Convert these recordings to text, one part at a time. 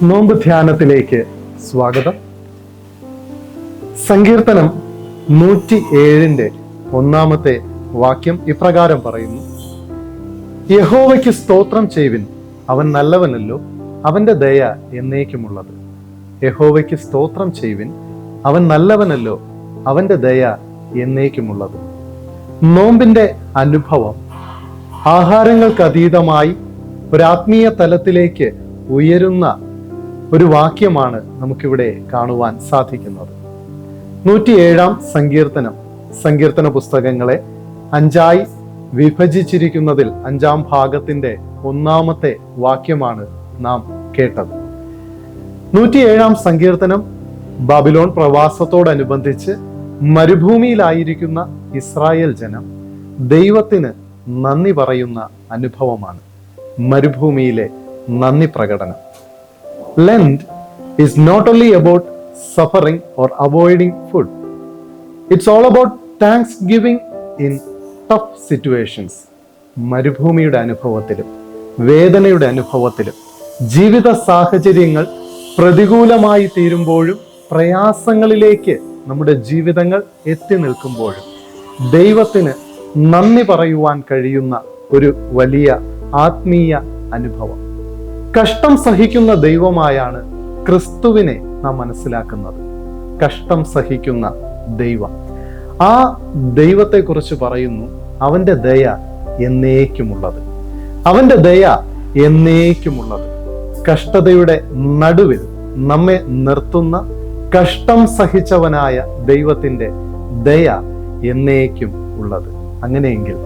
നോമ്പ് ധ്യാനത്തിലേക്ക് സ്വാഗതം. സങ്കീർത്തനം 107 ഒന്നാമത്തെ വാക്യം ഇപ്രകാരം പറയുന്നു: യഹോവയ്ക്ക് സ്തോത്രം ചെയ്യുവിൻ, അവൻ നല്ലവനല്ലോ, അവന്റെ ദയ എന്നേക്കുമുള്ളത്. യഹോവയ്ക്ക് സ്തോത്രം ചെയ്യുവിൻ, അവൻ നല്ലവനല്ലോ, അവന്റെ ദയ എന്നേക്കുമുള്ളത്. നോമ്പിന്റെ അനുഭവം ആഹാരങ്ങൾക്ക് അതീതമായി ഒരാത്മീയ തലത്തിലേക്ക് ഉയരുന്ന ഒരു വാക്യമാണ് നമുക്കിവിടെ കാണുവാൻ സാധിക്കുന്നത്. 107 സങ്കീർത്തന പുസ്തകങ്ങളെ 5 വിഭജിച്ചിരിക്കുന്നതിൽ 5 ഭാഗത്തിന്റെ ഒന്നാമത്തെ വാക്യമാണ് നാം കേട്ടത്. 107 സങ്കീർത്തനം ബാബിലോൺ പ്രവാസത്തോടനുബന്ധിച്ച് മരുഭൂമിയിലായിരിക്കുന്ന ഇസ്രായേൽ ജനം ദൈവത്തിന് നന്ദി പറയുന്ന അനുഭവമാണ്. മരുഭൂമിയിലെ നന്ദി പ്രകടനം. Lent is not only about suffering or avoiding food. It's all about thanksgiving in tough situations. മരുഭൂമിയുടെ അനുഭവത്തിലും വേദനയുടെ അനുഭവത്തിലും ജീവിത സാഹചര്യങ്ങൾ പ്രതികൂലമായി തീരുമ്പോഴും പ്രയാസങ്ങളിലേക്ക് നമ്മുടെ ജീവിതങ്ങൾ എത്തി നിൽക്കുമ്പോഴും ദൈവത്തിന് നന്ദി പറയുവാൻ കഴിയുന്ന ഒരു വലിയ ആത്മീയ അനുഭവം. കഷ്ടം സഹിക്കുന്ന ദൈവമായാണ് ക്രിസ്തുവിനെ നാം മനസ്സിലാക്കുന്നത്. കഷ്ടം സഹിക്കുന്ന ദൈവം. ആ ദൈവത്തെക്കുറിച്ച് പറയുന്നു, അവന്റെ ദയ എന്നേക്കുമുള്ളത്. അവന്റെ ദയ എന്നേക്കുമുള്ളത്. കഷ്ടതയുടെ നടുവിൽ നമ്മെ നിർത്തുന്ന കഷ്ടം സഹിച്ചവനായ ദൈവത്തിന്റെ ദയ എന്നേക്കും ഉള്ളത്. അങ്ങനെയെങ്കിൽ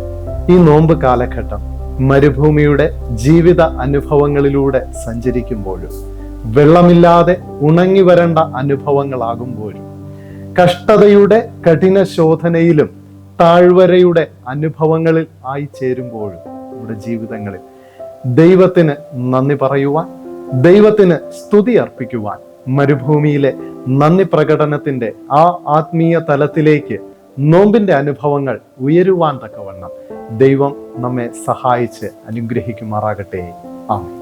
ഈ നോമ്പ് കാലഘട്ടം മരുഭൂമിയുടെ ജീവിത അനുഭവങ്ങളിലൂടെ സഞ്ചരിക്കുമ്പോഴും വെള്ളമില്ലാതെ ഉണങ്ങി വരേണ്ട അനുഭവങ്ങളാകുമ്പോഴും കഷ്ടതയുടെ കഠിന ശോധനയിലും താഴ്വരയുടെ അനുഭവങ്ങളിൽ ആയി ചേരുമ്പോഴും നമ്മുടെ ജീവിതങ്ങളിൽ ദൈവത്തിന് നന്ദി പറയുവാൻ, ദൈവത്തിന് സ്തുതി അർപ്പിക്കുവാൻ, മരുഭൂമിയിലെ നന്ദി പ്രകടനത്തിന്റെ ആ ആത്മീയ തലത്തിലേക്ക് നോമ്പിന്റെ അനുഭവങ്ങൾ ഉയരുവാൻ തക്കവണ്ണം ദൈവം നമ്മെ സഹായിച്ച് അനുഗ്രഹിക്കുമാറാകട്ടെ. ആമേൻ.